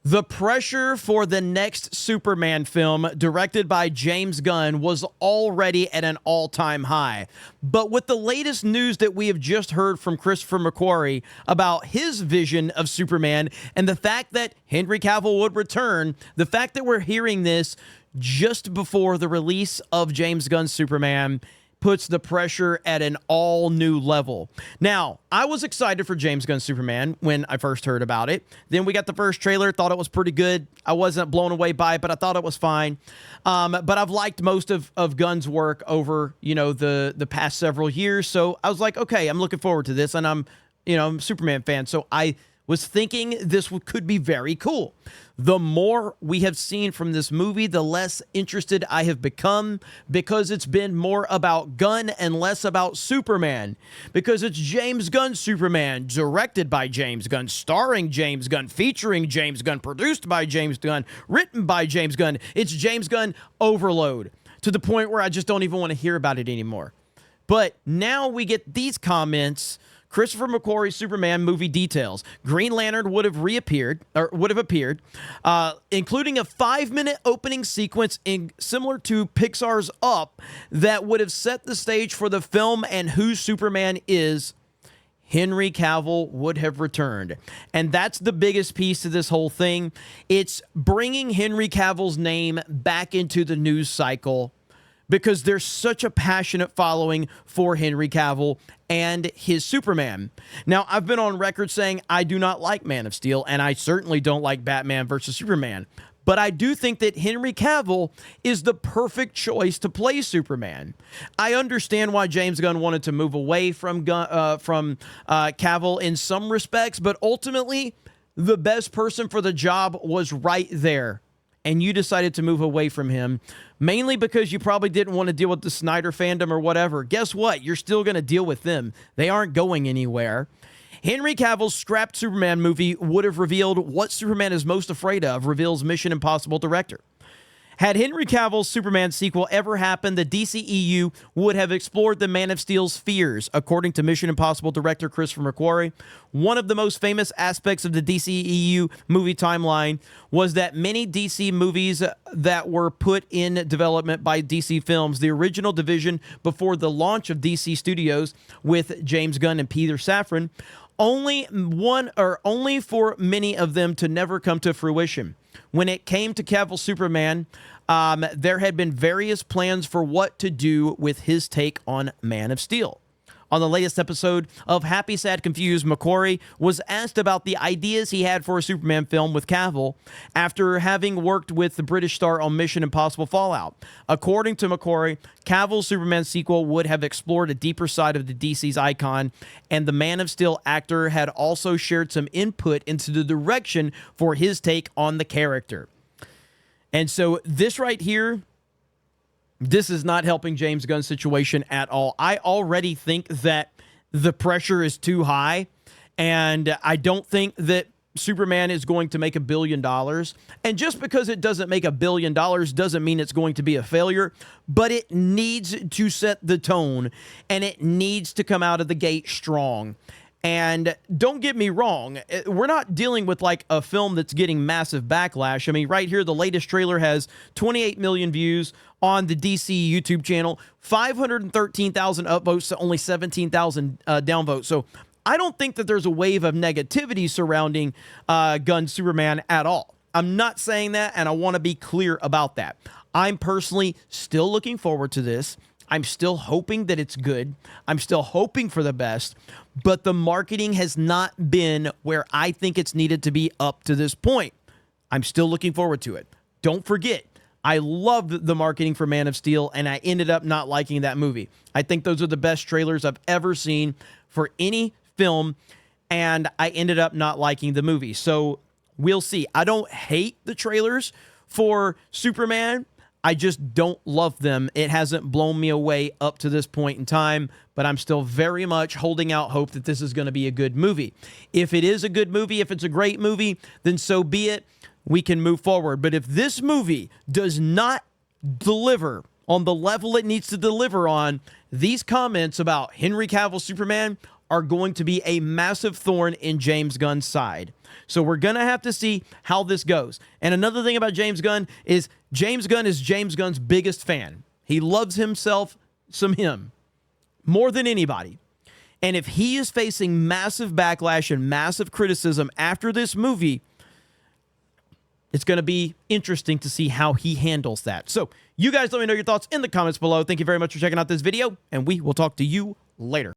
The pressure for the next Superman film, directed by James Gunn, was already at an all-time high. But with the latest news that we have just heard from Christopher McQuarrie about his vision of Superman and the fact that Henry Cavill would return, the fact that we're hearing this just before the release of James Gunn's Superman puts the pressure at an all new level. Now, I was excited for James Gunn's Superman when I first heard about it. Then we got the first trailer, thought it was pretty good. I wasn't blown away by it, but I thought it was fine. But I've liked most of Gunn's work over, the past several years. So I was like, okay, I'm looking forward to this. And I'm a Superman fan. So I was thinking this could be very cool. The more we have seen from this movie, the less interested I have become, because it's been more about Gunn and less about Superman. Because it's James Gunn's Superman, directed by James Gunn, starring James Gunn, featuring James Gunn, produced by James Gunn, written by James Gunn. It's James Gunn overload, to the point where I just don't even want to hear about it anymore. But now we get these comments. Christopher McQuarrie's Superman movie details. Green Lantern would have appeared, including a 5-minute opening sequence similar to Pixar's Up that would have set the stage for the film and who Superman is. Henry Cavill would have returned. And that's the biggest piece to this whole thing. It's bringing Henry Cavill's name back into the news cycle, because there's such a passionate following for Henry Cavill and his Superman. Now, I've been on record saying I do not like Man of Steel, and I certainly don't like Batman versus Superman. But I do think that Henry Cavill is the perfect choice to play Superman. I understand why James Gunn wanted to move away from Cavill in some respects, but ultimately, the best person for the job was right there. And you decided to move away from him, mainly because you probably didn't want to deal with the Snyder fandom or whatever. Guess what? You're still going to deal with them. They aren't going anywhere. Henry Cavill's scrapped Superman movie would have revealed what Superman is most afraid of, reveals Mission Impossible director. Had Henry Cavill's Superman sequel ever happened, the DCEU would have explored the Man of Steel's fears, according to Mission Impossible director Christopher McQuarrie. One of the most famous aspects of the DCEU movie timeline was that many DC movies that were put in development by DC Films, the original division before the launch of DC Studios with James Gunn and Peter Safran, only for many of them to never come to fruition. When it came to Cavill's Superman, there had been various plans for what to do with his take on Man of Steel. On the latest episode of Happy, Sad, Confused, McQuarrie was asked about the ideas he had for a Superman film with Cavill after having worked with the British star on Mission Impossible Fallout. According to McQuarrie, Cavill's Superman sequel would have explored a deeper side of the DC's icon, and the Man of Steel actor had also shared some input into the direction for his take on the character. And so this right here, this is not helping James Gunn's situation at all. I already think that the pressure is too high, and I don't think that Superman is going to make $1 billion. And just because it doesn't make $1 billion doesn't mean it's going to be a failure, but it needs to set the tone, and it needs to come out of the gate strong. And don't get me wrong, we're not dealing with like a film that's getting massive backlash. I mean, right here, the latest trailer has 28 million views on the DC YouTube channel, 513,000 upvotes to only 17,000 downvotes. So I don't think that there's a wave of negativity surrounding Gunn's Superman at all. I'm not saying that, and I want to be clear about that. I'm personally still looking forward to this. I'm still hoping that it's good. I'm still hoping for the best, but the marketing has not been where I think it's needed to be up to this point. I'm still looking forward to it. Don't forget, I loved the marketing for Man of Steel, and I ended up not liking that movie. I think those are the best trailers I've ever seen for any film, and I ended up not liking the movie. So we'll see. I don't hate the trailers for Superman. I just don't love them. It hasn't blown me away up to this point in time, but I'm still very much holding out hope that this is going to be a good movie. If it is a good movie, if it's a great movie, then so be it. We can move forward. But if this movie does not deliver on the level it needs to deliver on, these comments about Henry Cavill Superman are going to be a massive thorn in James Gunn's side. So we're going to have to see how this goes. And another thing about James Gunn is James Gunn's biggest fan. He loves himself some him more than anybody. And if he is facing massive backlash and massive criticism after this movie, it's going to be interesting to see how he handles that. So you guys let me know your thoughts in the comments below. Thank you very much for checking out this video, and we will talk to you later.